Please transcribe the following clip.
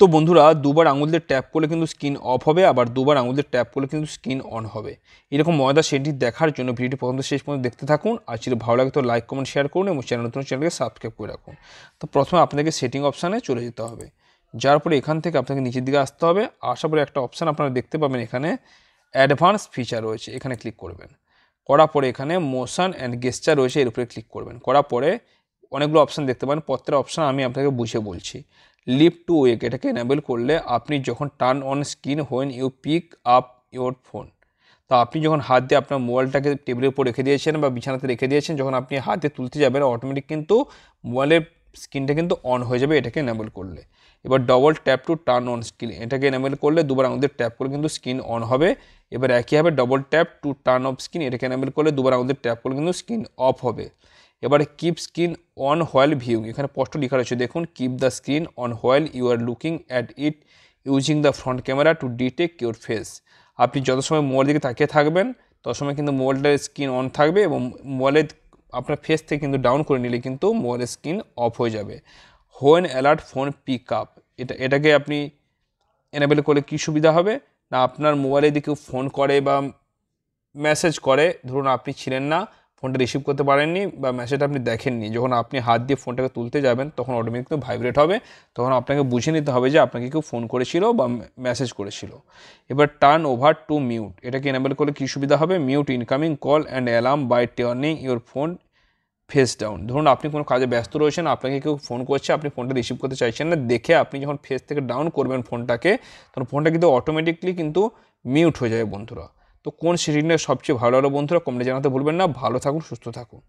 তো বন্ধুরা দুবার আঙুল দিয়ে ট্যাপ করলে কিন্তু স্ক্রিন অফ হবে, আবার দুবার আঙুল দিয়ে ট্যাপ করলে কিন্তু স্ক্রিন অন হবে। এরকম মজাদার সেটটি দেখার জন্য ভিডিওটি প্রথম থেকে শেষ পর্যন্ত দেখতে থাকুন। আর যদি ভালো লাগে তো লাইক কমেন্ট শেয়ার করুন এবং নতুন চ্যানেলকে সাবস্ক্রাইব করে রাখুন। তো প্রথমে আপনাদেরকে সেটিং অপশানে চলে যেতে হবে, যার পরে এখান থেকে আপনাকে নিচের দিকে আসতে হবে। আসার পরে একটা অপশান আপনারা দেখতে পাবেন, এখানে অ্যাডভান্স ফিচার রয়েছে, এখানে ক্লিক করবেন। করার পরে এখানে মোশন অ্যান্ড গেস্টার রয়েছে, এর উপরে ক্লিক করবেন। করার পরে অনেকগুলো অপশান দেখতে পাবেন, প্রত্যেকটা অপশান আমি আপনাকে বুঝে বলছি। লিফট টু ওয়েক এটাকে এনেবল করলে আপনি যখন turn on screen when you pick up your phone, তো আপনি যখন হাত দিয়ে আপনার মোবাইলটাকে টেবিলের উপর রেখে দিয়েছেন বা বিছানাতে রেখে দিয়েছেন, যখন আপনি হাতে তুলতে যাবেন অটোমেটিক কিন্তু মোবাইলের স্ক্রিনটা কিন্তু অন হয়ে যাবে এটাকে এনেবল করলে। এবার double tap to turn on screen এটাকে এনেবল করলে দুবার আমাদের ট্যাপ করে কিন্তু স্ক্রিন অন হবে। এবার একইভাবে double tap to turn off screen এটাকে এনেবল করলে দুবার আমাদের ট্যাপ করলে কিন্তু স্ক্রিন অফ হবে। এবারে keep screen on while viewing, এখানে স্পষ্ট লেখা রয়েছে দেখুন, keep the screen on while you are looking at it using the front camera to detect your face. আপনি যত সময় মোবাইল দিকে তাকিয়ে থাকবেন তত সময় কিন্তু মোবাইলটার স্ক্রিন অন থাকবে এবং মোবাইলের আপনার ফেস থেকে কিন্তু ডাউন করে নিলে কিন্তু মোবাইলের স্ক্রিন অফ হয়ে যাবে। When alert phone pick up, এটাকে আপনি এনেবেল করলে কী সুবিধা হবে না, আপনার মোবাইলে যদি কেউ ফোন করে বা মেসেজ করে, ধরুন আপনি ছিলেন না, ফোনটা রিসিভ করতে পারেননি বা মেসেজটা আপনি দেখেননি, যখন আপনি হাত দিয়ে ফোনটাকে তুলতে যাবেন তখন অটোমেটিক কিন্তু ভাইব্রেট হবে, তখন আপনাকে বুঝে নিতে হবে যে আপনাকে কেউ ফোন করেছিল বা মেসেজ করেছিল। এবার টার্ন ওভার টু মিউট এটাকে এনেবল করলে কী সুবিধা হবে, mute incoming call and alarm by turning your phone face down. ধরুন আপনি কোনো কাজে ব্যস্ত রয়েছেন, আপনাকে কেউ ফোন করছে, আপনি ফোনটা রিসিভ করতে চাইছেন না, দেখে আপনি যখন ফেস থেকে ডাউন করবেন ফোনটাকে, তখন ফোনটা কিন্তু অটোমেটিকলি কিন্তু মিউট হয়ে যাবে বন্ধুরা। তো কোন সেটিংটা সবচেয়ে ভালো হলো বন্ধুরা, কমেন্টে জানাতে ভুলবেন না। ভালো থাকুন, সুস্থ থাকুন।